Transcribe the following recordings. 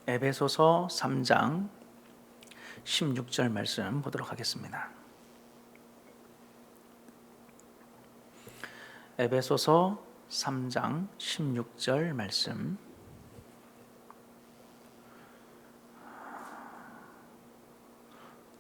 에베소서 3장 16절 말씀 보도록 하겠습니다. 에베소서 3장 16절 말씀.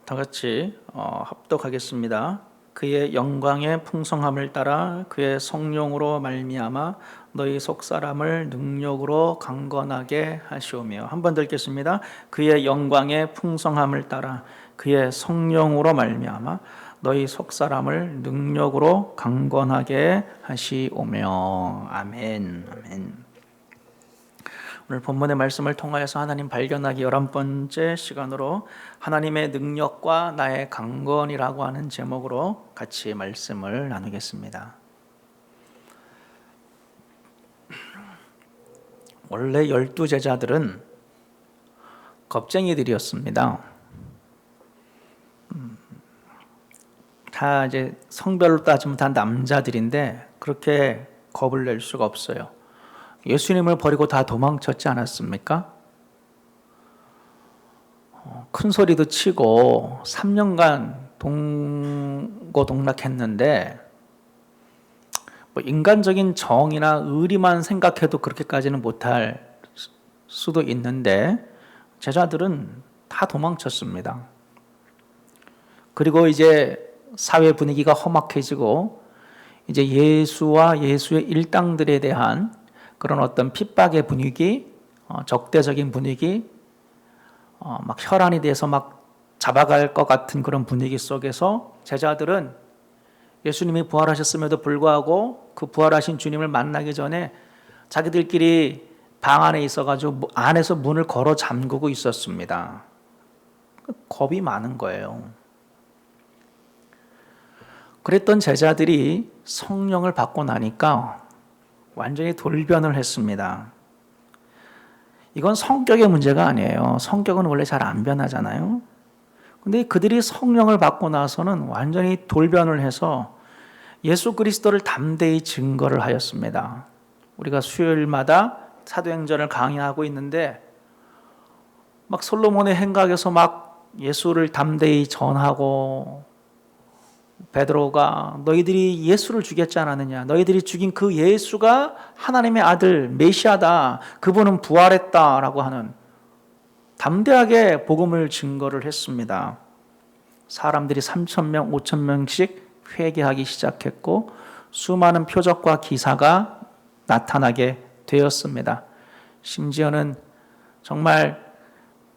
다 같이 합독하겠습니다. 그의 영광의 풍성함을 따라 그의 성령으로 말미암아 너희 속사람을 능력으로 강건하게 하시오며. 한 번 더 읽겠습니다. 그의 영광의 풍성함을 따라 그의 성령으로 말미암아 너희 속사람을 능력으로 강건하게 하시오며. 아멘. 아멘. 오늘 본문의 말씀을 통하여서 하나님 발견하기 11번째 시간으로 하나님의 능력과 나의 강건이라고 하는 제목으로 같이 말씀을 나누겠습니다. 원래 12제자들은 겁쟁이들이었습니다. 다 이제 성별로 따지면 다 남자들인데 그렇게 겁을 낼 수가 없어요. 예수님을 버리고 다 도망쳤지 않았습니까? 큰 소리도 치고 3년간 동고동락했는데 뭐 인간적인 정의나 의리만 생각해도 그렇게까지는 못할 수도 있는데 제자들은 다 도망쳤습니다. 그리고 이제 사회 분위기가 험악해지고 이제 예수와 예수의 일당들에 대한 그런 어떤 핍박의 분위기, 적대적인 분위기, 막 혈안이 돼서 막 잡아갈 것 같은 그런 분위기 속에서 제자들은 예수님이 부활하셨음에도 불구하고 그 부활하신 주님을 만나기 전에 자기들끼리 방 안에 있어가지고 안에서 문을 걸어 잠그고 있었습니다. 겁이 많은 거예요. 그랬던 제자들이 성령을 받고 나니까 완전히 돌변을 했습니다. 이건 성격의 문제가 아니에요. 성격은 원래 잘 안 변하잖아요. 근데 그들이 성령을 받고 나서는 완전히 돌변을 해서 예수 그리스도를 담대히 증거를 하였습니다. 우리가 수요일마다 사도행전을 강의하고 있는데 막 솔로몬의 행각에서 막 예수를 담대히 전하고 베드로가 너희들이 예수를 죽였지 않았느냐, 너희들이 죽인 그 예수가 하나님의 아들 메시아다, 그분은 부활했다라고 하는 담대하게 복음을 증거를 했습니다. 사람들이 3,000명, 5,000명씩 회개하기 시작했고 수많은 표적과 기사가 나타나게 되었습니다. 심지어는 정말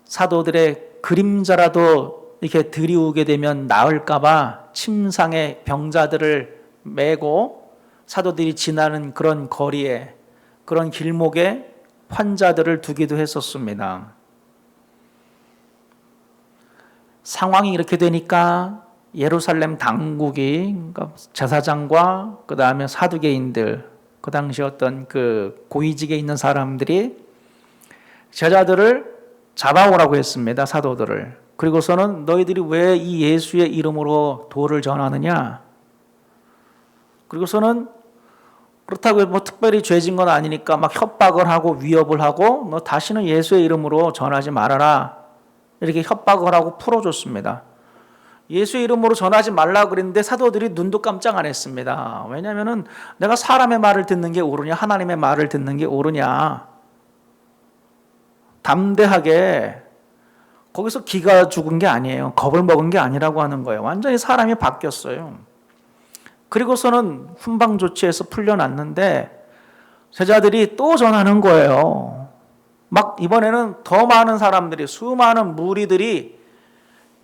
사도들의 그림자라도 이렇게 들이우게 되면 나을까봐 침상에 병자들을 메고 사도들이 지나는 그런 거리에, 그런 길목에 환자들을 두기도 했었습니다. 상황이 이렇게 되니까 예루살렘 당국이, 그러니까 제사장과 그 다음에 사두개인들, 그 당시 어떤 그 고위직에 있는 사람들이 제자들을 잡아오라고 했습니다. 사도들을. 그리고서는 너희들이 왜 이 예수의 이름으로 도를 전하느냐? 그리고서는 그렇다고 뭐 특별히 죄진 건 아니니까 막 협박을 하고 위협을 하고 너 다시는 예수의 이름으로 전하지 말아라. 이렇게 협박을 하고 풀어줬습니다. 예수의 이름으로 전하지 말라고 그랬는데 사도들이 눈도 깜짝 안 했습니다. 왜냐하면 내가 사람의 말을 듣는 게 옳으냐 하나님의 말을 듣는 게 옳으냐. 담대하게 거기서 기가 죽은 게 아니에요. 겁을 먹은 게 아니라고 하는 거예요. 완전히 사람이 바뀌었어요. 그리고서는 훈방 조치해서 풀려났는데 제자들이 또 전하는 거예요. 막 이번에는 더 많은 사람들이, 수많은 무리들이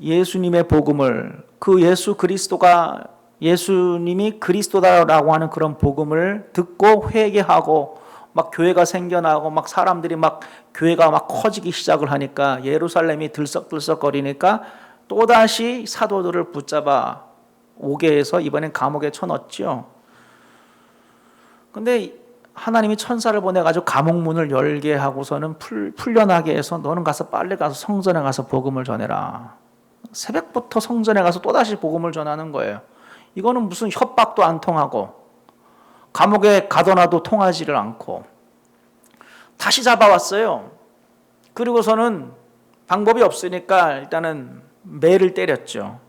예수님의 복음을, 그 예수 그리스도가 예수님이 그리스도다라고 하는 그런 복음을 듣고 회개하고 막 교회가 생겨나고 막 사람들이 막 교회가 막 커지기 시작을 하니까 예루살렘이 들썩들썩거리니까 또다시 사도들을 붙잡아 오게 해서 이번엔 감옥에 쳐넣었죠. 근데 하나님이 천사를 보내가지고 감옥 문을 열게 하고서는 풀려나게 해서 너는 가서 빨리 가서 성전에 가서 복음을 전해라. 새벽부터 성전에 가서 또다시 복음을 전하는 거예요. 이거는 무슨 협박도 안 통하고 감옥에 가둬놔도 통하지를 않고 다시 잡아왔어요. 그리고서는 방법이 없으니까 일단은 매를 때렸죠.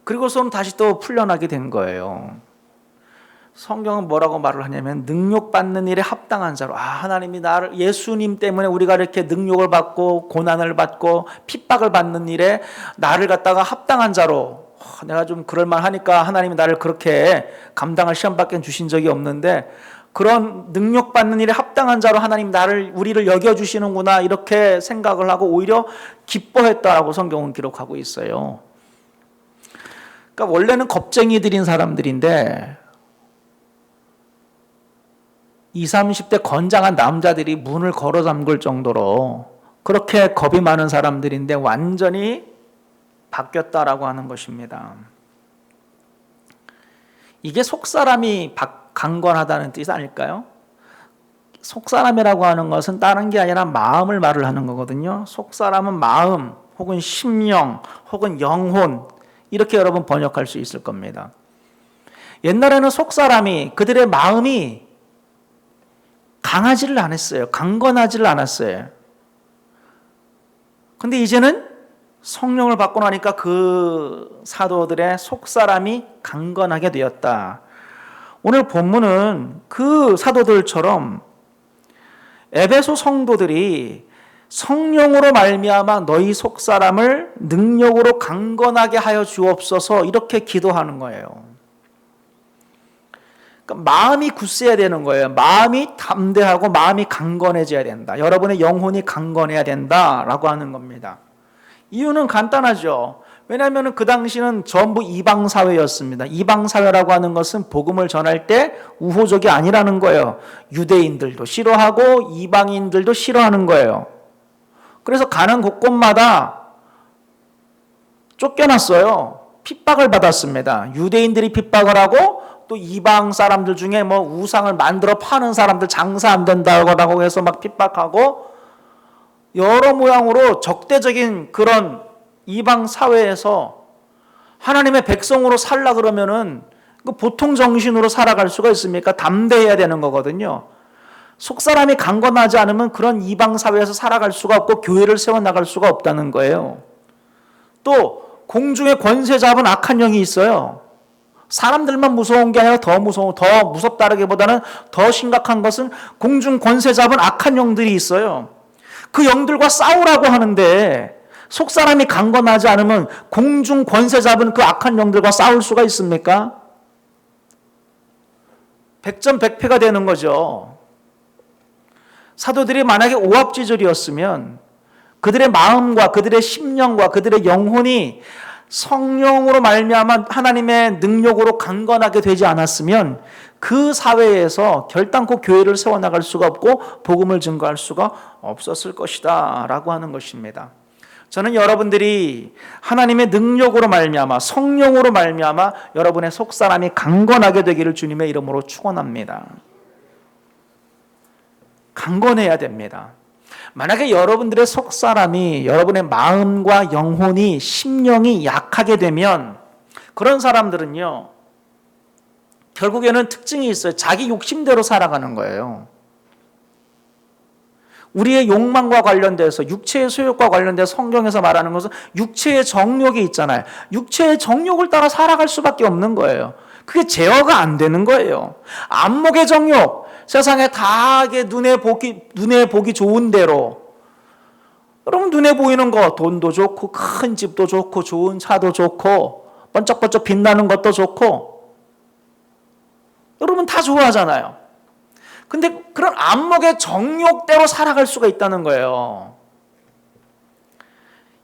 그리고서는 다시 또 풀려나게 된 거예요. 성경은 뭐라고 말을 하냐면 능욕받는 일에 합당한 자로, 하나님이 나를, 예수님 때문에 우리가 이렇게 능욕을 받고 고난을 받고 핍박을 받는 일에 나를 갖다가 합당한 자로, 내가 좀 그럴만 하니까 하나님이 나를 그렇게 감당할 시험밖에 주신 적이 없는데 그런 능욕받는 일에 합당한 자로 하나님 우리를 여겨주시는구나 이렇게 생각을 하고 오히려 기뻐했다라고 성경은 기록하고 있어요. 그러니까 원래는 겁쟁이들인 사람들인데 20, 30대 건장한 남자들이 문을 걸어 잠글 정도로 그렇게 겁이 많은 사람들인데 완전히 바뀌었다라고 하는 것입니다. 이게 속사람이 강건하다는 뜻 아닐까요? 속사람이라고 하는 것은 다른 게 아니라 마음을 말을 하는 거거든요. 속사람은 마음 혹은 심령 혹은 영혼 이렇게 여러분 번역할 수 있을 겁니다. 옛날에는 속사람이 그들의 마음이 강하지를 않았어요. 강건하지를 않았어요. 근데 이제는 성령을 받고 나니까 그 사도들의 속사람이 강건하게 되었다. 오늘 본문은 그 사도들처럼 에베소 성도들이 성령으로 말미암아 너희 속사람을 능력으로 강건하게 하여 주옵소서 이렇게 기도하는 거예요. 그러니까 마음이 굳세야 되는 거예요. 마음이 담대하고 마음이 강건해져야 된다. 여러분의 영혼이 강건해야 된다라고 하는 겁니다. 이유는 간단하죠. 왜냐하면 그 당시는 전부 이방 사회였습니다. 이방 사회라고 하는 것은 복음을 전할 때 우호적이 아니라는 거예요. 유대인들도 싫어하고 이방인들도 싫어하는 거예요. 그래서 가는 곳곳마다 쫓겨났어요. 핍박을 받았습니다. 유대인들이 핍박을 하고 또 이방 사람들 중에 뭐 우상을 만들어 파는 사람들 장사 안 된다고 해서 막 핍박하고 여러 모양으로 적대적인 그런 이방 사회에서 하나님의 백성으로 살라 그러면은 보통 정신으로 살아갈 수가 있습니까? 담대해야 되는 거거든요. 속사람이 강건하지 않으면 그런 이방 사회에서 살아갈 수가 없고 교회를 세워나갈 수가 없다는 거예요. 또 공중에 권세 잡은 악한 영이 있어요. 사람들만 무서운 게 아니라 더 무섭다라기보다는 더 심각한 것은 공중 권세 잡은 악한 영들이 있어요. 그 영들과 싸우라고 하는데 속사람이 강건하지 않으면 공중 권세 잡은 그 악한 영들과 싸울 수가 있습니까? 백전백패가 되는 거죠. 사도들이 만약에 오합지졸이었으면 그들의 마음과 그들의 심령과 그들의 영혼이 성령으로 말미암아 하나님의 능력으로 강건하게 되지 않았으면 그 사회에서 결단코 교회를 세워나갈 수가 없고 복음을 증거할 수가 없었을 것이다 라고 하는 것입니다. 저는 여러분들이 하나님의 능력으로 말미암아 성령으로 말미암아 여러분의 속사람이 강건하게 되기를 주님의 이름으로 축원합니다. 강건해야 됩니다. 만약에 여러분들의 속사람이 여러분의 마음과 영혼이 심령이 약하게 되면 그런 사람들은요 결국에는 특징이 있어요. 자기 욕심대로 살아가는 거예요. 우리의 욕망과 관련돼서 육체의 소욕과 관련돼서 성경에서 말하는 것은 육체의 정욕이 있잖아요. 육체의 정욕을 따라 살아갈 수밖에 없는 거예요. 그게 제어가 안 되는 거예요. 안목의 정욕, 세상에 다하게 눈에 보기 좋은 대로 여러분 눈에 보이는 거 돈도 좋고 큰 집도 좋고 좋은 차도 좋고 번쩍번쩍 빛나는 것도 좋고 여러분 다 좋아하잖아요. 근데 그런 안목의 정욕대로 살아갈 수가 있다는 거예요.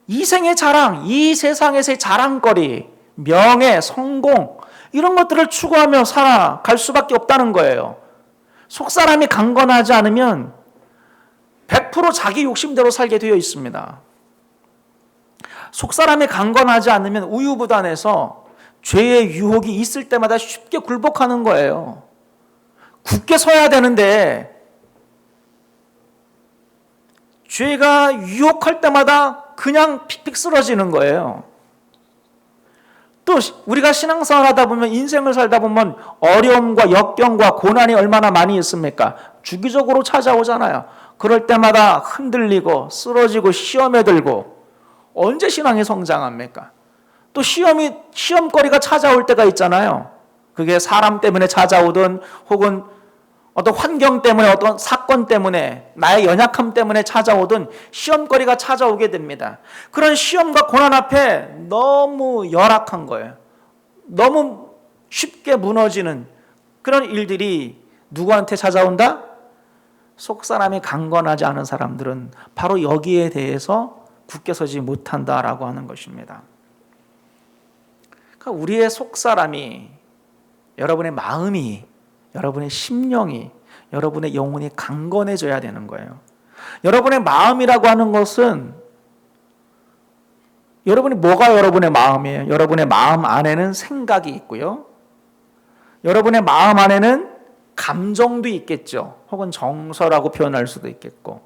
이생의 자랑, 이 세상에서의 자랑거리, 명예, 성공 이런 것들을 추구하며 살아갈 수밖에 없다는 거예요. 속사람이 강건하지 않으면 100% 자기 욕심대로 살게 되어 있습니다. 속사람이 강건하지 않으면 우유부단해서 죄의 유혹이 있을 때마다 쉽게 굴복하는 거예요. 굳게 서야 되는데 죄가 유혹할 때마다 그냥 픽픽 쓰러지는 거예요. 또 우리가 신앙생활 하다 보면 인생을 살다 보면 어려움과 역경과 고난이 얼마나 많이 있습니까? 주기적으로 찾아오잖아요. 그럴 때마다 흔들리고 쓰러지고 시험에 들고 언제 신앙이 성장합니까? 또 시험거리가 찾아올 때가 있잖아요. 그게 사람 때문에 찾아오든 혹은 어떤 환경 때문에 어떤 사건 때문에 나의 연약함 때문에 찾아오든 시험거리가 찾아오게 됩니다. 그런 시험과 고난 앞에 너무 열악한 거예요. 너무 쉽게 무너지는 그런 일들이 누구한테 찾아온다? 속사람이 강건하지 않은 사람들은 바로 여기에 대해서 굳게 서지 못한다라고 하는 것입니다. 그러니까 우리의 속사람이, 여러분의 마음이, 여러분의 심령이, 여러분의 영혼이 강건해져야 되는 거예요. 여러분의 마음이라고 하는 것은 뭐가 여러분의 마음이에요? 여러분의 마음 안에는 생각이 있고요. 여러분의 마음 안에는 감정도 있겠죠. 혹은 정서라고 표현할 수도 있겠고.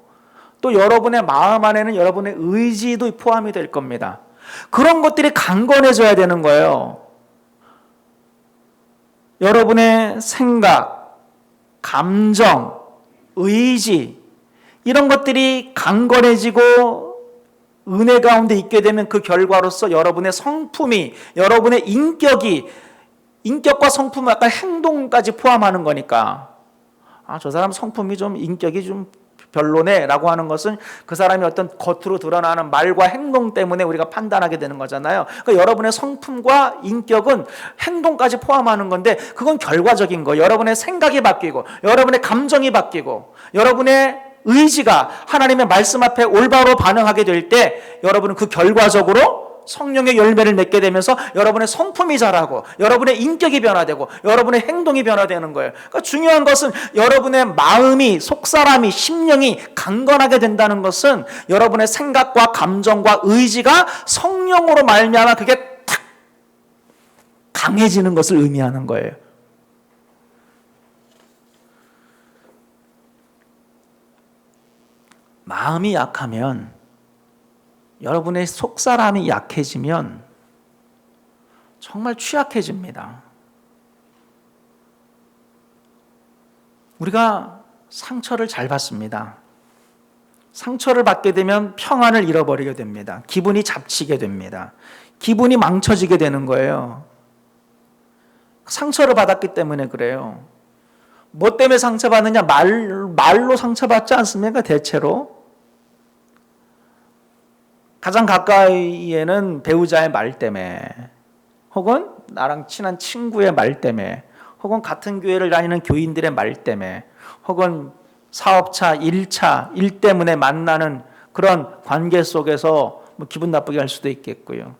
또 여러분의 마음 안에는 여러분의 의지도 포함이 될 겁니다. 그런 것들이 강건해져야 되는 거예요. 여러분의 생각, 감정, 의지 이런 것들이 강건해지고 은혜 가운데 있게 되는 그 결과로서 여러분의 성품이, 여러분의 인격과 성품은 약간 행동까지 포함하는 거니까 저 사람 성품이 좀 인격이 좀 별로네 라고 하는 것은 그 사람이 어떤 겉으로 드러나는 말과 행동 때문에 우리가 판단하게 되는 거잖아요. 그러니까 여러분의 성품과 인격은 행동까지 포함하는 건데 그건 결과적인 거예요. 여러분의 생각이 바뀌고 여러분의 감정이 바뀌고 여러분의 의지가 하나님의 말씀 앞에 올바로 반응하게 될 때 여러분은 그 결과적으로 성령의 열매를 맺게 되면서 여러분의 성품이 자라고 여러분의 인격이 변화되고 여러분의 행동이 변화되는 거예요. 그러니까 중요한 것은 여러분의 마음이, 속사람이, 심령이 강건하게 된다는 것은 여러분의 생각과 감정과 의지가 성령으로 말미암아 그게 탁 강해지는 것을 의미하는 거예요. 마음이 약하면, 여러분의 속사람이 약해지면 정말 취약해집니다. 우리가 상처를 잘 받습니다. 상처를 받게 되면 평안을 잃어버리게 됩니다. 기분이 잡치게 됩니다. 기분이 망쳐지게 되는 거예요. 상처를 받았기 때문에 그래요. 뭐 때문에 상처받느냐? 말로 상처받지 않습니까? 대체로. 가장 가까이에는 배우자의 말 때문에, 혹은 나랑 친한 친구의 말 때문에, 혹은 같은 교회를 다니는 교인들의 말 때문에, 혹은 사업차, 일 때문에 만나는 그런 관계 속에서 기분 나쁘게 할 수도 있겠고요.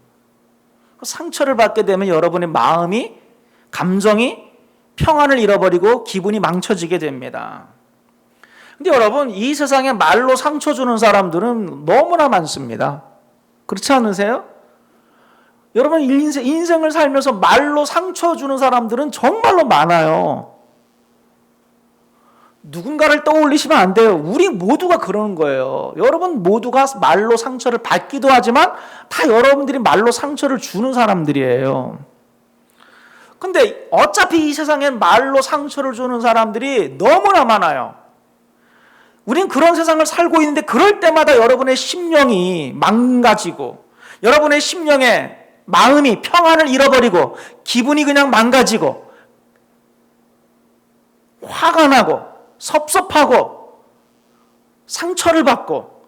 상처를 받게 되면 여러분의 마음이, 감정이 평안을 잃어버리고 기분이 망쳐지게 됩니다. 근데 여러분, 이 세상에 말로 상처 주는 사람들은 너무나 많습니다. 그렇지 않으세요? 여러분 인생을 살면서 말로 상처 주는 사람들은 정말로 많아요. 누군가를 떠올리시면 안 돼요. 우리 모두가 그러는 거예요. 여러분 모두가 말로 상처를 받기도 하지만 다 여러분들이 말로 상처를 주는 사람들이에요. 근데 어차피 이 세상엔 말로 상처를 주는 사람들이 너무나 많아요. 우린 그런 세상을 살고 있는데 그럴 때마다 여러분의 심령이 망가지고 여러분의 심령에 마음이 평안을 잃어버리고 기분이 그냥 망가지고 화가 나고 섭섭하고 상처를 받고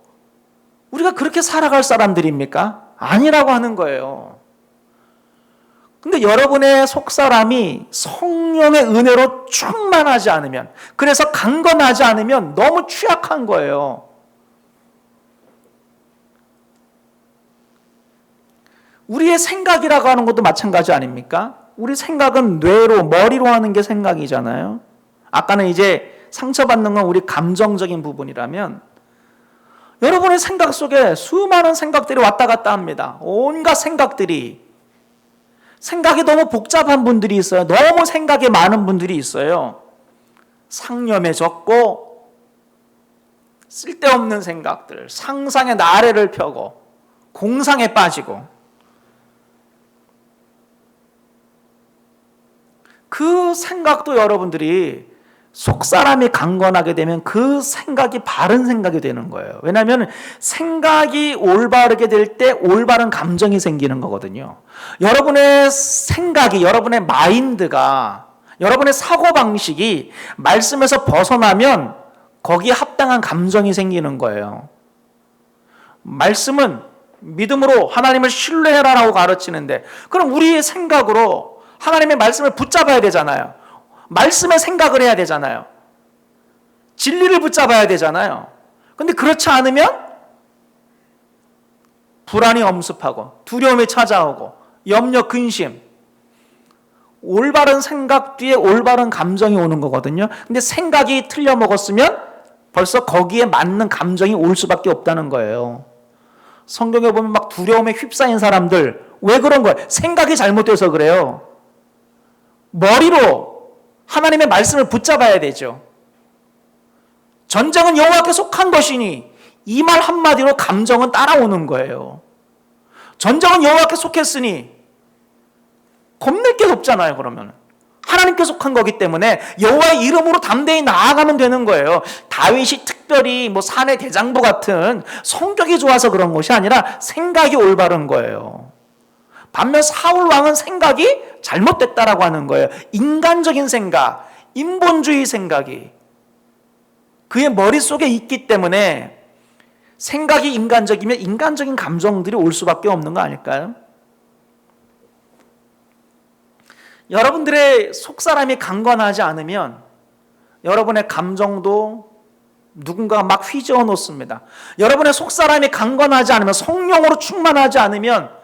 우리가 그렇게 살아갈 사람들입니까? 아니라고 하는 거예요. 근데 여러분의 속사람이 성령의 은혜로 충만하지 않으면, 그래서 강건하지 않으면 너무 취약한 거예요. 우리의 생각이라고 하는 것도 마찬가지 아닙니까? 우리 생각은 뇌로, 머리로 하는 게 생각이잖아요. 아까는 이제 상처받는 건 우리 감정적인 부분이라면 여러분의 생각 속에 수많은 생각들이 왔다 갔다 합니다. 온갖 생각이 너무 복잡한 분들이 있어요. 너무 생각이 많은 분들이 있어요. 상념해졌고 쓸데없는 생각들, 상상의 나래를 펴고 공상에 빠지고 그 생각도 여러분들이 속사람이 강건하게 되면 그 생각이 바른 생각이 되는 거예요. 왜냐하면 생각이 올바르게 될 때 올바른 감정이 생기는 거거든요. 여러분의 생각이, 여러분의 마인드가, 여러분의 사고방식이 말씀에서 벗어나면 거기에 합당한 감정이 생기는 거예요. 말씀은 믿음으로 하나님을 신뢰해라라고 가르치는데, 그럼 우리의 생각으로 하나님의 말씀을 붙잡아야 되잖아요. 말씀의 생각을 해야 되잖아요. 진리를 붙잡아야 되잖아요. 근데 그렇지 않으면 불안이 엄습하고 두려움이 찾아오고 염려, 근심, 올바른 생각 뒤에 올바른 감정이 오는 거거든요. 근데 생각이 틀려 먹었으면 벌써 거기에 맞는 감정이 올 수밖에 없다는 거예요. 성경에 보면 막 두려움에 휩싸인 사람들, 왜 그런 거예요? 생각이 잘못돼서 그래요. 머리로 하나님의 말씀을 붙잡아야 되죠. 전쟁은 여호와께 속한 것이니, 이 말 한마디로 감정은 따라오는 거예요. 전쟁은 여호와께 속했으니 겁낼 게 없잖아요. 그러면 하나님께 속한 거기 때문에 여호와의 이름으로 담대히 나아가면 되는 거예요. 다윗이 특별히 뭐 산의 대장부 같은 성격이 좋아서 그런 것이 아니라 생각이 올바른 거예요. 반면 사울 왕은 생각이 잘못됐다라고 하는 거예요. 인간적인 생각, 인본주의 생각이 그의 머릿속에 있기 때문에 생각이 인간적이면 인간적인 감정들이 올 수밖에 없는 거 아닐까요? 여러분들의 속사람이 강건하지 않으면 여러분의 감정도 누군가가 막 휘저어 놓습니다. 여러분의 속사람이 강건하지 않으면, 성령으로 충만하지 않으면,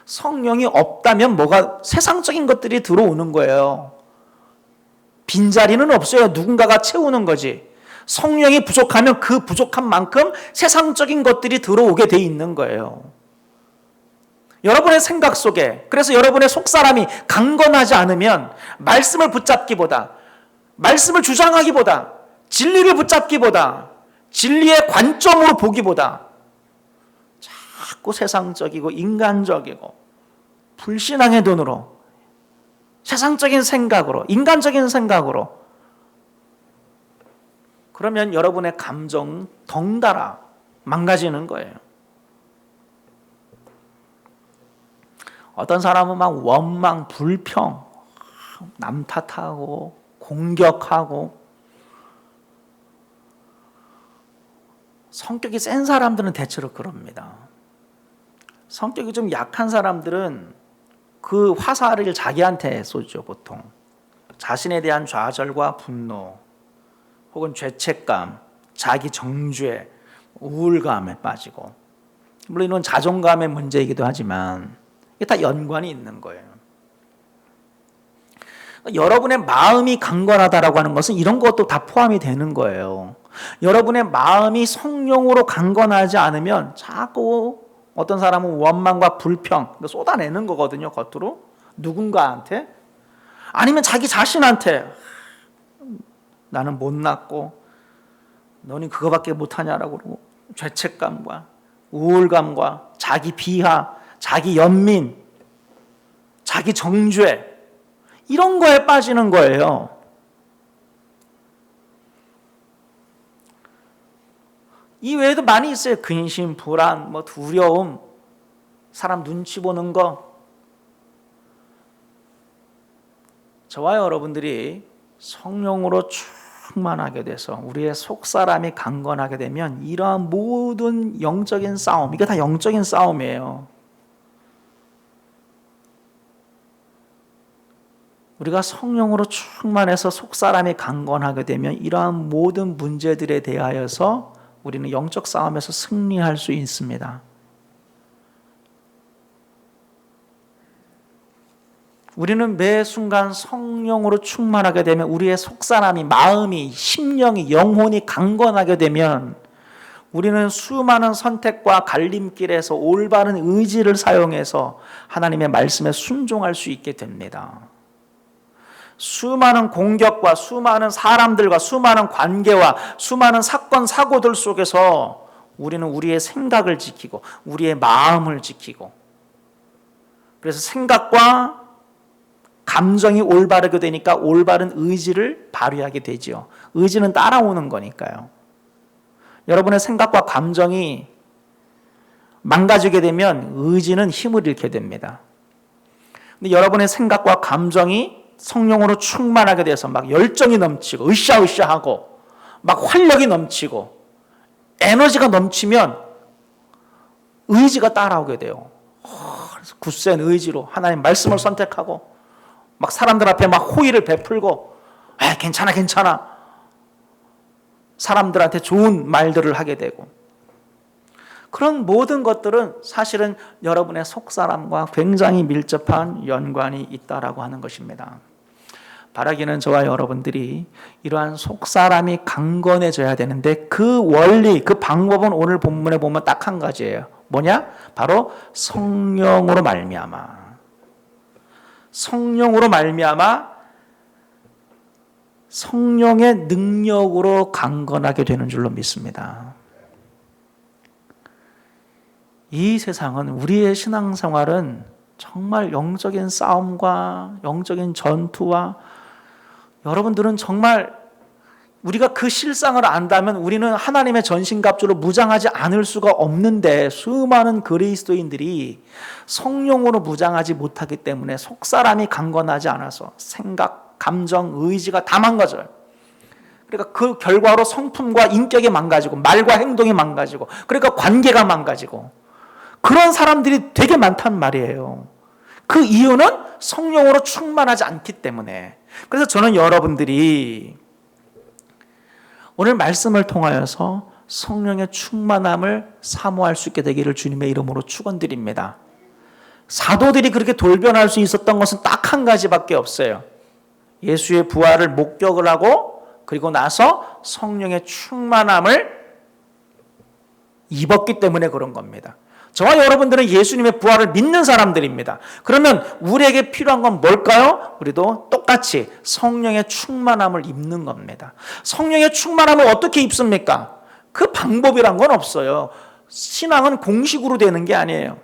성령이 없다면 뭐가 세상적인 것들이 들어오는 거예요. 빈자리는 없어요. 누군가가 채우는 거지. 성령이 부족하면 그 부족한 만큼 세상적인 것들이 들어오게 돼 있는 거예요. 여러분의 생각 속에, 그래서 여러분의 속사람이 강건하지 않으면 말씀을 붙잡기보다, 말씀을 주장하기보다, 진리를 붙잡기보다, 진리의 관점으로 보기보다 자꾸 세상적이고 인간적이고 불신앙의 눈으로, 세상적인 생각으로, 인간적인 생각으로, 그러면 여러분의 감정 덩달아 망가지는 거예요. 어떤 사람은 막 원망, 불평, 남 탓하고 공격하고, 성격이 센 사람들은 대체로 그럽니다. 성격이 좀 약한 사람들은 그 화살을 자기한테 쏘죠. 보통 자신에 대한 좌절과 분노, 혹은 죄책감, 자기 정죄, 우울감에 빠지고, 물론 이건 자존감의 문제이기도 하지만 이게 다 연관이 있는 거예요. 여러분의 마음이 강건하다라고 하는 것은 이런 것도 다 포함이 되는 거예요. 여러분의 마음이 성령으로 강건하지 않으면 자꾸 어떤 사람은 원망과 불평 쏟아내는 거거든요. 겉으로 누군가한테, 아니면 자기 자신한테 나는 못났고 너는 그거밖에 못하냐라고 그러고, 죄책감과 우울감과 자기 비하, 자기 연민, 자기 정죄, 이런 거에 빠지는 거예요. 이 외에도 많이 있어요. 근심, 불안, 뭐 두려움, 사람 눈치 보는 거. 저와 여러분들이 성령으로 충만하게 돼서 우리의 속사람이 강건하게 되면 이러한 모든 영적인 싸움, 이게 다 영적인 싸움이에요. 우리가 성령으로 충만해서 속사람이 강건하게 되면 이러한 모든 문제들에 대하여서 우리는 영적 싸움에서 승리할 수 있습니다. 우리는 매 순간 성령으로 충만하게 되면, 우리의 속사람이, 마음이, 심령이, 영혼이 강건하게 되면 우리는 수많은 선택과 갈림길에서 올바른 의지를 사용해서 하나님의 말씀에 순종할 수 있게 됩니다. 수많은 공격과 수많은 사람들과 수많은 관계와 수많은 사건, 사고들 속에서 우리는 우리의 생각을 지키고 우리의 마음을 지키고, 그래서 생각과 감정이 올바르게 되니까 올바른 의지를 발휘하게 되지요. 의지는 따라오는 거니까요. 여러분의 생각과 감정이 망가지게 되면 의지는 힘을 잃게 됩니다. 근데 여러분의 생각과 감정이 성령으로 충만하게 돼서 막 열정이 넘치고 으쌰으쌰하고 막 활력이 넘치고 에너지가 넘치면 의지가 따라오게 돼요. 그래서 굳센 의지로 하나님 말씀을 선택하고 막 사람들 앞에 막 호의를 베풀고 괜찮아 괜찮아 사람들한테 좋은 말들을 하게 되고 그런 모든 것들은 사실은 여러분의 속사람과 굉장히 밀접한 연관이 있다라고 하는 것입니다. 바라기는 저와 여러분들이 이러한 속사람이 강건해져야 되는데 그 원리, 그 방법은 오늘 본문에 보면 딱 한 가지예요. 뭐냐? 바로 성령으로 말미암아. 성령으로 말미암아 성령의 능력으로 강건하게 되는 줄로 믿습니다. 이 세상은 우리의 신앙생활은 정말 영적인 싸움과 영적인 전투와 여러분들은 정말 우리가 그 실상을 안다면 우리는 하나님의 전신갑주로 무장하지 않을 수가 없는데 수많은 그리스도인들이 성령으로 무장하지 못하기 때문에 속사람이 강건하지 않아서 생각, 감정, 의지가 다 망가져요. 그러니까 그 결과로 성품과 인격이 망가지고 말과 행동이 망가지고 그러니까 관계가 망가지고 그런 사람들이 되게 많단 말이에요. 그 이유는 성령으로 충만하지 않기 때문에. 그래서 저는 여러분들이 오늘 말씀을 통하여서 성령의 충만함을 사모할 수 있게 되기를 주님의 이름으로 축원드립니다. 사도들이 그렇게 돌변할 수 있었던 것은 딱 한 가지밖에 없어요. 예수의 부활을 목격을 하고 그리고 나서 성령의 충만함을 입었기 때문에 그런 겁니다. 저와 여러분들은 예수님의 부활을 믿는 사람들입니다. 그러면 우리에게 필요한 건 뭘까요? 우리도 똑같이 성령의 충만함을 입는 겁니다. 성령의 충만함을 어떻게 입습니까? 그 방법이란 건 없어요. 신앙은 공식으로 되는 게 아니에요.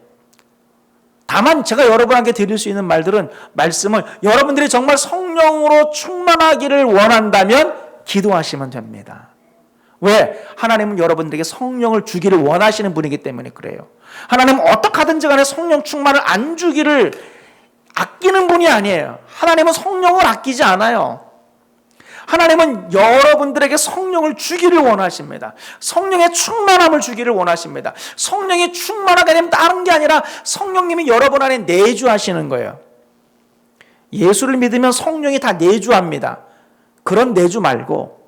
다만 제가 여러분에게 드릴 수 있는 말씀을 여러분들이 정말 성령으로 충만하기를 원한다면 기도하시면 됩니다. 왜? 하나님은 여러분들에게 성령을 주기를 원하시는 분이기 때문에 그래요. 하나님은 어떻게 하든지 간에 성령 충만을 안 주기를 아끼는 분이 아니에요. 하나님은 성령을 아끼지 않아요. 하나님은 여러분들에게 성령을 주기를 원하십니다. 성령의 충만함을 주기를 원하십니다. 성령이 충만하게 되면 다른 게 아니라 성령님이 여러분 안에 내주하시는 거예요. 예수를 믿으면 성령이 다 내주합니다. 그런 내주 말고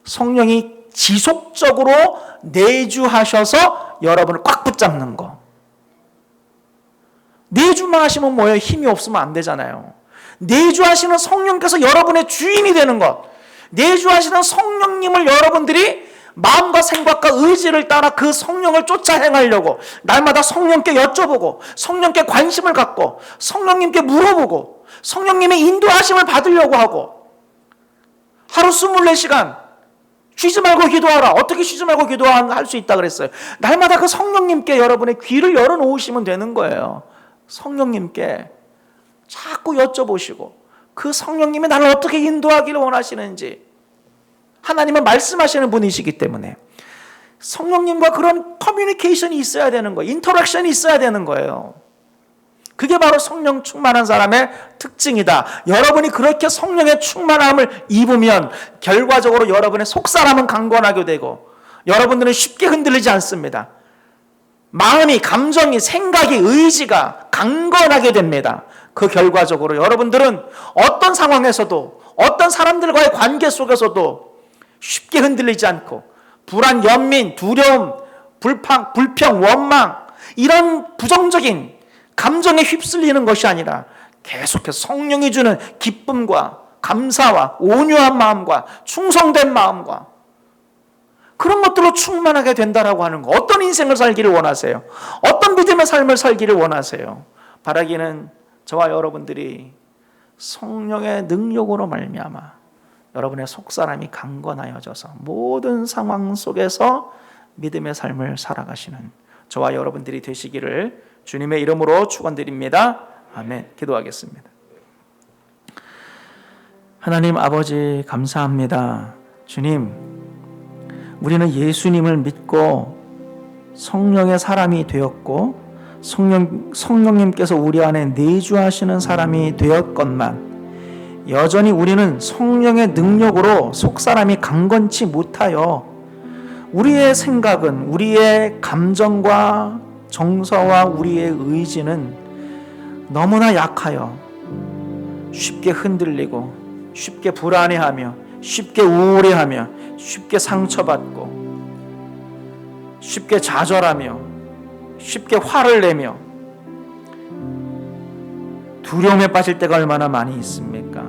성령이 지속적으로 내주하셔서 여러분을 꽉 붙잡는 거. 내주만 하시면 뭐예요? 힘이 없으면 안 되잖아요. 내주하시는 성령께서 여러분의 주인이 되는 것. 내주하시는 성령님을 여러분들이 마음과 생각과 의지를 따라 그 성령을 쫓아 행하려고 날마다 성령께 여쭤보고 성령께 관심을 갖고 성령님께 물어보고 성령님의 인도하심을 받으려고 하고 하루 24시간 쉬지 말고 기도하라. 어떻게 쉬지 말고 기도할 수 있다 그랬어요? 날마다 그 성령님께 여러분의 귀를 열어놓으시면 되는 거예요. 성령님께 자꾸 여쭤보시고 그 성령님이 나를 어떻게 인도하기를 원하시는지 하나님은 말씀하시는 분이시기 때문에 성령님과 그런 커뮤니케이션이 있어야 되는 거예요. 인터랙션이 있어야 되는 거예요. 그게 바로 성령 충만한 사람의 특징이다. 여러분이 그렇게 성령의 충만함을 입으면 결과적으로 여러분의 속사람은 강건하게 되고 여러분들은 쉽게 흔들리지 않습니다. 마음이, 감정이, 생각이, 의지가 강건하게 됩니다. 그 결과적으로 여러분들은 어떤 상황에서도 어떤 사람들과의 관계 속에서도 쉽게 흔들리지 않고 불안, 연민, 두려움, 불평, 원망 이런 부정적인 감정에 휩쓸리는 것이 아니라 계속해서 성령이 주는 기쁨과 감사와 온유한 마음과 충성된 마음과 그런 것들로 충만하게 된다라고 하는 거. 어떤 인생을 살기를 원하세요? 어떤 믿음의 삶을 살기를 원하세요? 바라기는 저와 여러분들이 성령의 능력으로 말미암아 여러분의 속사람이 강건하여져서 모든 상황 속에서 믿음의 삶을 살아가시는 저와 여러분들이 되시기를 주님의 이름으로 축원드립니다. 아멘. 기도하겠습니다. 하나님 아버지 감사합니다. 주님, 우리는 예수님을 믿고 성령의 사람이 되었고 성령님께서 우리 안에 내주하시는 사람이 되었건만 여전히 우리는 성령의 능력으로 속사람이 강건치 못하여 우리의 생각은, 우리의 감정과 정서와 우리의 의지는 너무나 약하여 쉽게 흔들리고 쉽게 불안해하며 쉽게 우울해하며 쉽게 상처받고 쉽게 좌절하며 쉽게 화를 내며 두려움에 빠질 때가 얼마나 많이 있습니까?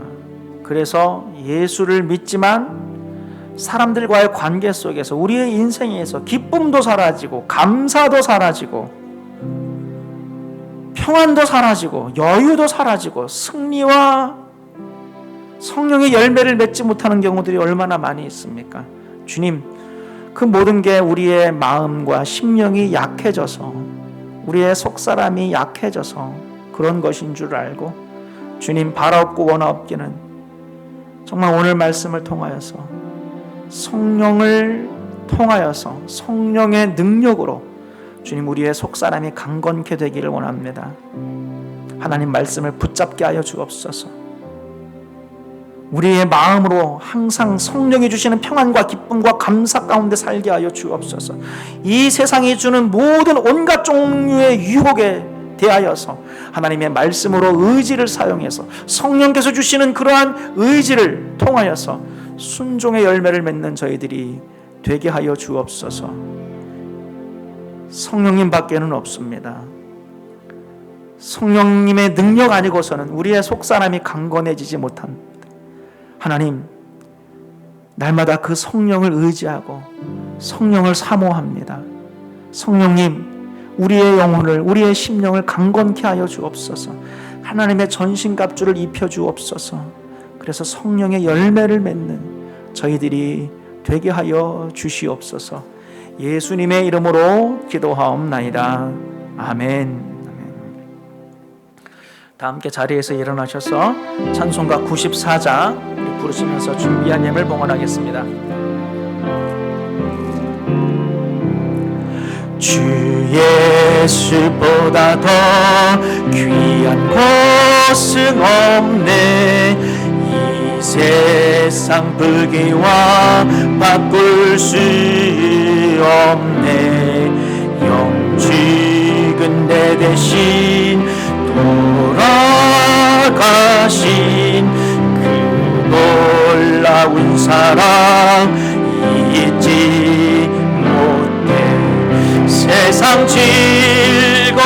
그래서 예수를 믿지만 사람들과의 관계 속에서 우리의 인생에서 기쁨도 사라지고 감사도 사라지고 평안도 사라지고 여유도 사라지고 승리와 성령의 열매를 맺지 못하는 경우들이 얼마나 많이 있습니까? 주님, 그 모든 게 우리의 마음과 심령이 약해져서 우리의 속사람이 약해져서 그런 것인 줄 알고 주님, 바라 없고 원하 없기는 정말 오늘 말씀을 통하여서 성령을 통하여서 성령의 능력으로 주님, 우리의 속사람이 강건케 되기를 원합니다. 하나님 말씀을 붙잡게 하여 주옵소서. 우리의 마음으로 항상 성령이 주시는 평안과 기쁨과 감사 가운데 살게 하여 주옵소서. 이 세상이 주는 모든 온갖 종류의 유혹에 대하여서 하나님의 말씀으로 의지를 사용해서 성령께서 주시는 그러한 의지를 통하여서 순종의 열매를 맺는 저희들이 되게 하여 주옵소서. 성령님 밖에는 없습니다. 성령님의 능력 아니고서는 우리의 속사람이 강건해지지 못합니다. 하나님, 날마다 그 성령을 의지하고 성령을 사모합니다. 성령님, 우리의 영혼을, 우리의 심령을 강건케 하여 주옵소서. 하나님의 전신갑주를 입혀 주옵소서. 그래서 성령의 열매를 맺는 저희들이 되게 하여 주시옵소서. 예수님의 이름으로 기도하옵나이다. 아멘. 다 함께 자리에서 일어나셔서 찬송가 94장 부르시면서 준비한 예물 봉헌하겠습니다. 주 예수보다 더 귀한 것은 없네. 이 세상 불기와 바꿀 수 없네. 영죽은 내 대신 돌아가신 그 놀라운 사랑 잊지 못해. 세상 즐거움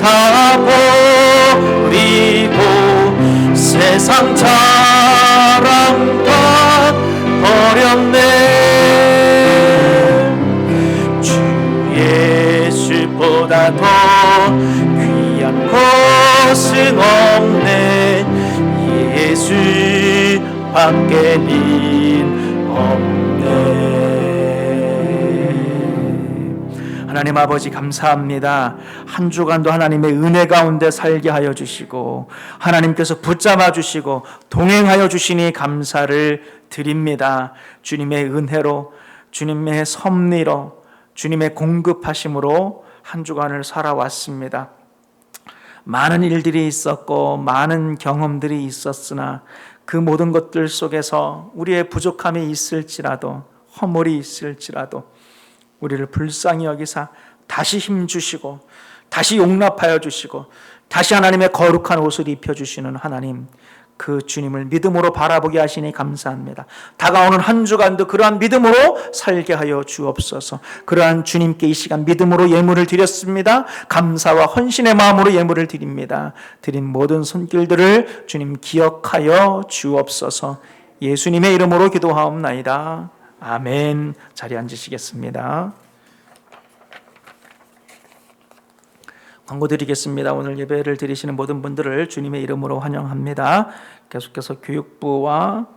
다 버리고 세상 자랑 다 버렸네. 주 예수보다 더 귀한 것은 없네. 예수 밖에는 없네. 하나님 아버지 감사합니다. 한 주간도 하나님의 은혜 가운데 살게 하여 주시고 하나님께서 붙잡아 주시고 동행하여 주시니 감사를 드립니다. 주님의 은혜로, 주님의 섭리로, 주님의 공급하심으로 한 주간을 살아왔습니다. 많은 일들이 있었고 많은 경험들이 있었으나 그 모든 것들 속에서 우리의 부족함이 있을지라도 허물이 있을지라도 우리를 불쌍히 여기사 다시 힘주시고 다시 용납하여 주시고 다시 하나님의 거룩한 옷을 입혀주시는 하나님, 그 주님을 믿음으로 바라보게 하시니 감사합니다. 다가오는 한 주간도 그러한 믿음으로 살게 하여 주옵소서. 그러한 주님께 이 시간 믿음으로 예물을 드렸습니다. 감사와 헌신의 마음으로 예물을 드립니다. 드린 모든 손길들을 주님 기억하여 주옵소서. 예수님의 이름으로 기도하옵나이다. 아멘. 자리에 앉으시겠습니다. 광고 드리겠습니다. 오늘 예배를 드리시는 모든 분들을 주님의 이름으로 환영합니다. 계속해서 교육부와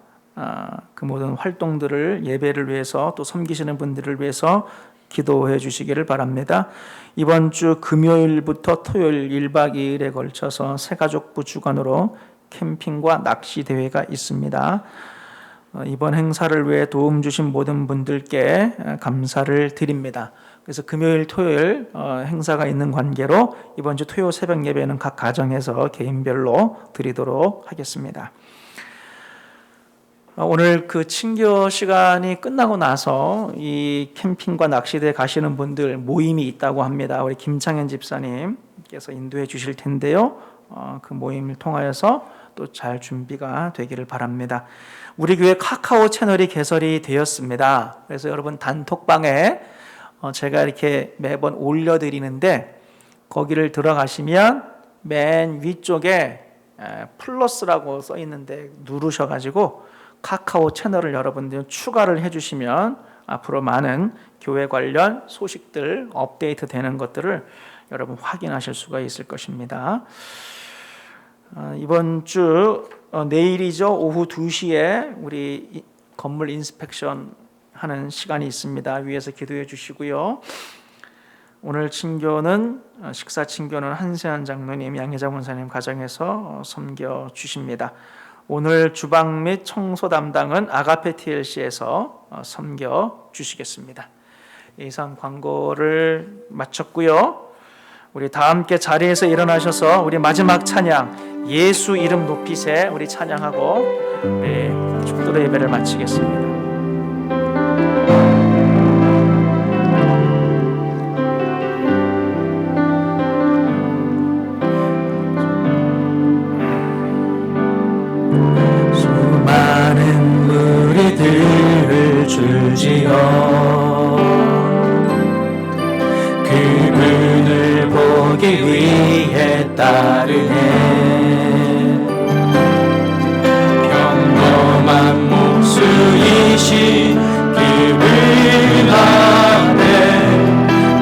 그 모든 활동들을 예배를 위해서 또 섬기시는 분들을 위해서 기도해 주시기를 바랍니다. 이번 주 금요일부터 토요일 1박 2일에 걸쳐서 새가족부 주간으로 캠핑과 낚시 대회가 있습니다. 이번 행사를 위해 도움 주신 모든 분들께 감사를 드립니다. 그래서 금요일, 토요일 행사가 있는 관계로 이번 주 토요 새벽 예배는 각 가정에서 개인별로 드리도록 하겠습니다. 오늘 그 친교 시간이 끝나고 나서 이 캠핑과 낚시대 가시는 분들 모임이 있다고 합니다. 우리 김창현 집사님께서 인도해 주실 텐데요. 그 모임을 통하여서 또 잘 준비가 되기를 바랍니다. 우리 교회 카카오 채널이 개설이 되었습니다. 그래서 여러분 단톡방에 제가 이렇게 매번 올려드리는데 거기를 들어가시면 맨 위쪽에 플러스라고 써 있는데 누르셔가지고 카카오 채널을 여러분들 추가를 해주시면 앞으로 많은 교회 관련 소식들 업데이트 되는 것들을 여러분 확인하실 수가 있을 것입니다. 이번 주 내일이죠. 오후 2시에 우리 건물 인스펙션 하는 시간이 있습니다. 위에서 기도해 주시고요. 오늘 친교는 식사 친교는 한세한 장로님, 양혜자 권사님 가정에서 섬겨 주십니다. 오늘 주방 및 청소 담당은 아가페 TLC에서 섬겨 주시겠습니다. 이상 광고를 마쳤고요. 우리 다 함께 자리에서 일어나셔서 우리 마지막 찬양 예수 이름 높이세 우리 찬양하고 우리 축도의 예배를 마치겠습니다. 수많은 무리들을 줄지어 그분을 보기 위해 따르네. 평범한 목수이신 그분 앞에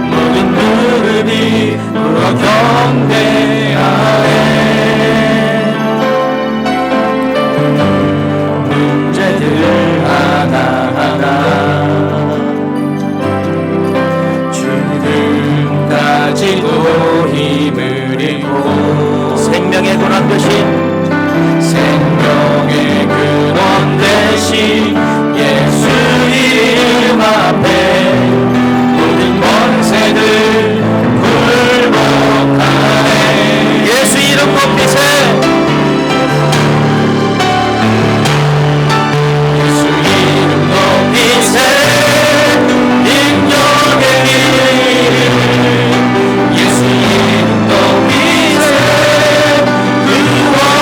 모든 무릎이 꿇어 경배하네. 문제들 하나하나 죽음까지도 힘을 잃고 생명의 근원 되신 예수 이름 앞에 모든 권세들 굴복하네. 예수 이름 높이세. 예수 이름 높이세. 능력의 이름 예수 이름 높이세. 구원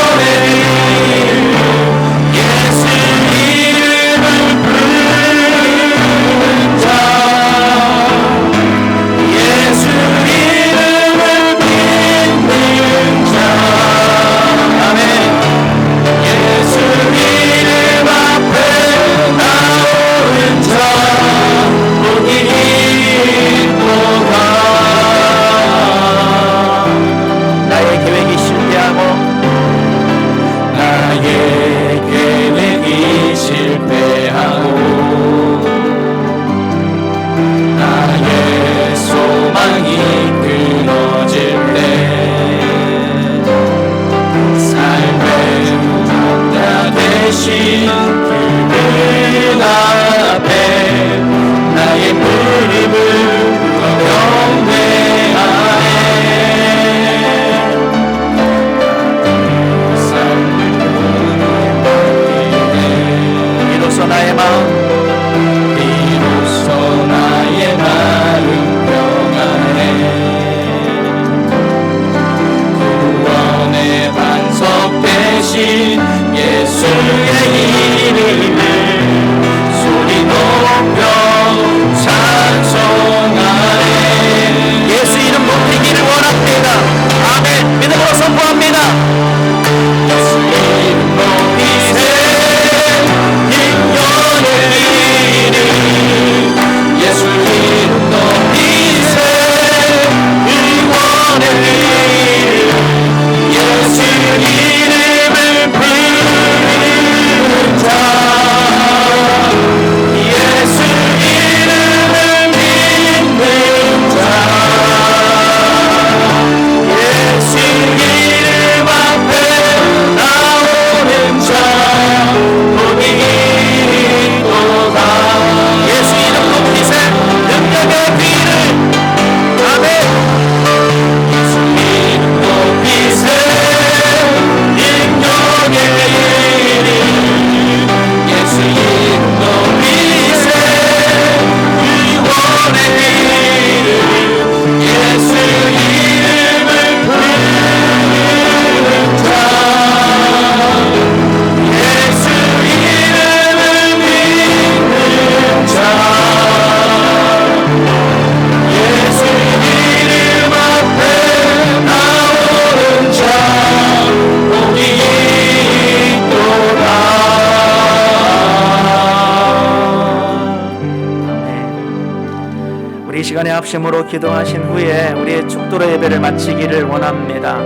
합심으로 기도하신 후에 우리의 축도로 예배를 마치기를 원합니다.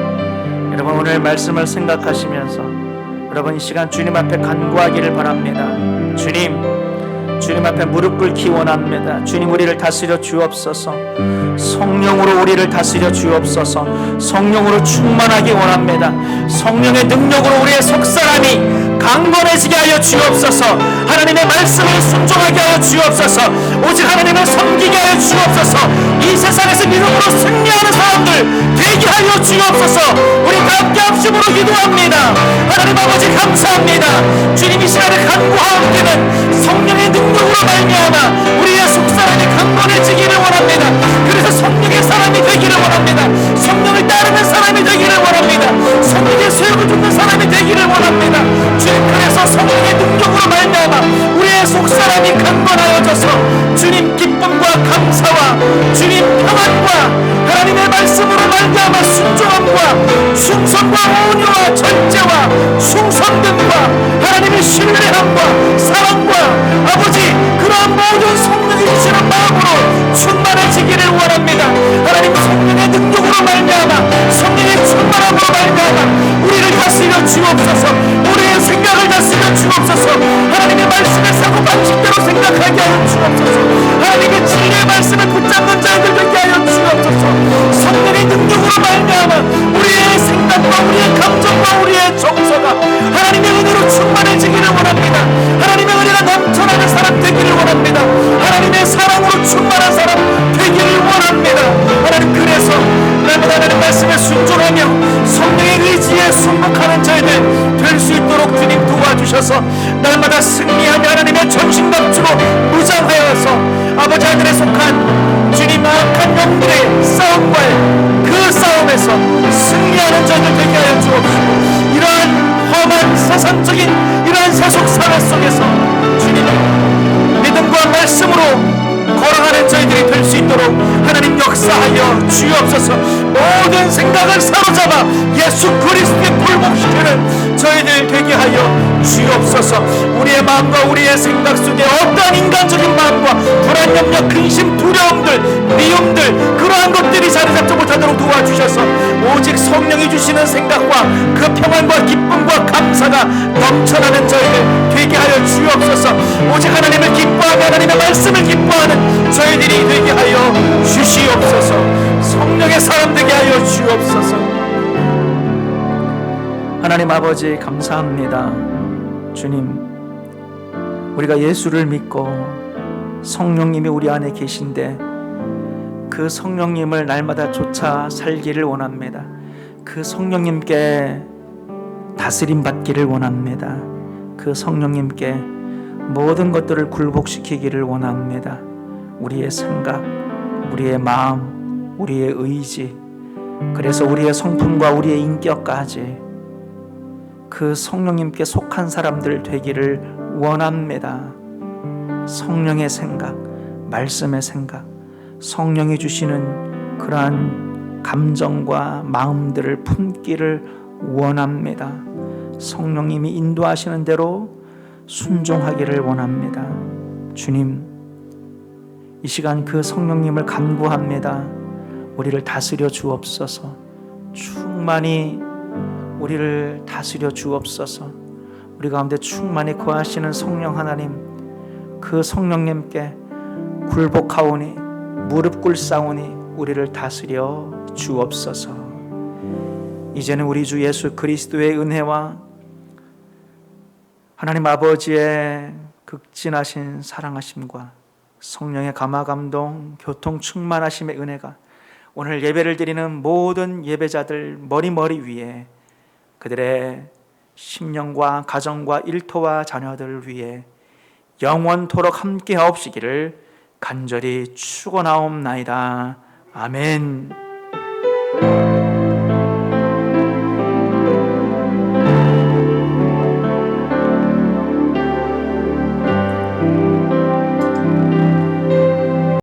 여러분, 오늘 말씀을 생각하시면서 여러분 이 시간 주님 앞에 간구하기를 바랍니다. 주님 앞에 무릎 꿇기 원합니다. 주님, 우리를 다스려 주옵소서. 성령으로 우리를 다스려 주옵소서. 성령으로 충만하기 원합니다. 성령의 능력으로 우리의 속사람이 강건해지게 하여 주옵소서. 하나님의 말씀을 순종하게 하여 주옵소서. 오직 하나님을 섬기게 하여 주옵소서. 이 세상에서 믿음으로 승리하는 사람들 되게 하여 주옵소서. 우리 다 함께 합심으로 기도합니다. 하나님 아버지 감사합니다. 주님, 이 시간에 간구하올 때는 성령의 능력으로 말미암아 우리의 속사람이 강건해지기를 원합니다. 그래서 성령의 사람이 되기를 원합니다. 성령을 따르는 사람이 되기를 원합니다. 성령의 수역을 듣는 사람이 되기를 원합니다. 주님, 그래서 성령의 능력으로 말미암아 우리의 속사람이 강건하여져서 주님 기쁨과 감사와 주님 평안과 하나님의 말씀으로 말미암아 순종함과 충성과 온유와 절제와 충성됨과 하나님의 신뢰함과 사랑과 아버지 그러한 모든 성령이 주시는 마음으로 충만해지기를 원합니다. 하나님 성령의 능력으로 말미암아 성령의 충만함으로 말미암아 우리를 다스려 주옵소서. 우리의 생각을 다스려 주옵소서. 하나님의 말씀을 사고 방식대로 생각하게 하여 주옵소서. 하나님의 진리의 말씀을 붙잡는 자들 되게 하여 주옵소서. 성령의 능력으로 말미암아 우리의 생각과 우리의 감정과 우리의 정서가 하나님의 은혜로 충만해지기를 원합니다. 하나님의 은혜가 넘쳐나는 사람 되기를 원합니다. 하나님의 사랑으로 충만한 사람 되기를 원합니다. 하나님, 그래서 날마다 하나님 말씀에 순종하며 성령의 의지에 순복하는 저희들 될 수 있도록 주님 도와주셔서 날마다 승리하며 하나님의 전신갑주로 무장하여서 아버지 하늘에 속한 주님 악한 영들의 싸움과의 그 싸움에서 승리하는 저희들 되게 하여 주옵시고, 이러한 험한 세상적인 이러한 세속 사회 속에서 주님 믿음과 말씀으로 걸어가는 저희들이 될 수 있도록 하나님 역사하여 주옵소서. 모든 생각을 사로잡아 예수 그리스도에 굴복시키는 저희들 되게 하여 주옵소서. 우리의 마음과 우리의 생각 속에 어떠한 인간적인 마음과 불안, 염려, 근심, 두려움들, 미움들 그러한 것들이 자리 잡지 못하도록 도와주셔서 오직 성령이 주시는 생각과 그 평안과 기쁨과 감사가 넘쳐나는 저희들 되게 하여 주옵소서. 오직 하나님을 기뻐하며 하나님의 말씀을 기뻐하는 저희들이 되게 하여 주시옵소서. 성령의 사람 되게 하여 주옵소서. 하나님 아버지 감사합니다. 주님, 우리가 예수를 믿고 성령님이 우리 안에 계신데 그 성령님을 날마다 쫓아 살기를 원합니다. 그 성령님께 다스림 받기를 원합니다. 그 성령님께 모든 것들을 굴복시키기를 원합니다. 우리의 생각, 우리의 마음, 우리의 의지, 그래서 우리의 성품과 우리의 인격까지 그 성령님께 속한 사람들 되기를 원합니다. 성령의 생각, 말씀의 생각, 성령이 주시는 그러한 감정과 마음들을 품기를 원합니다. 성령님이 인도하시는 대로 순종하기를 원합니다. 주님, 이 시간 그 성령님을 간구합니다. 우리를 다스려 주옵소서. 충만히 우리를 다스려 주옵소서. 우리 가운데 충만히 거하시는 성령 하나님, 그 성령님께 굴복하오니 무릎 꿇사오니 우리를 다스려 주옵소서. 이제는 우리 주 예수 그리스도의 은혜와 하나님 아버지의 극진하신 사랑하심과 성령의 감화감동 교통 충만하심의 은혜가 오늘 예배를 드리는 모든 예배자들 머리 위에, 그들의 심령과 가정과 일터와 자녀들을 위해 영원토록 함께 하옵시기를 간절히 축원하옵나이다. 아멘.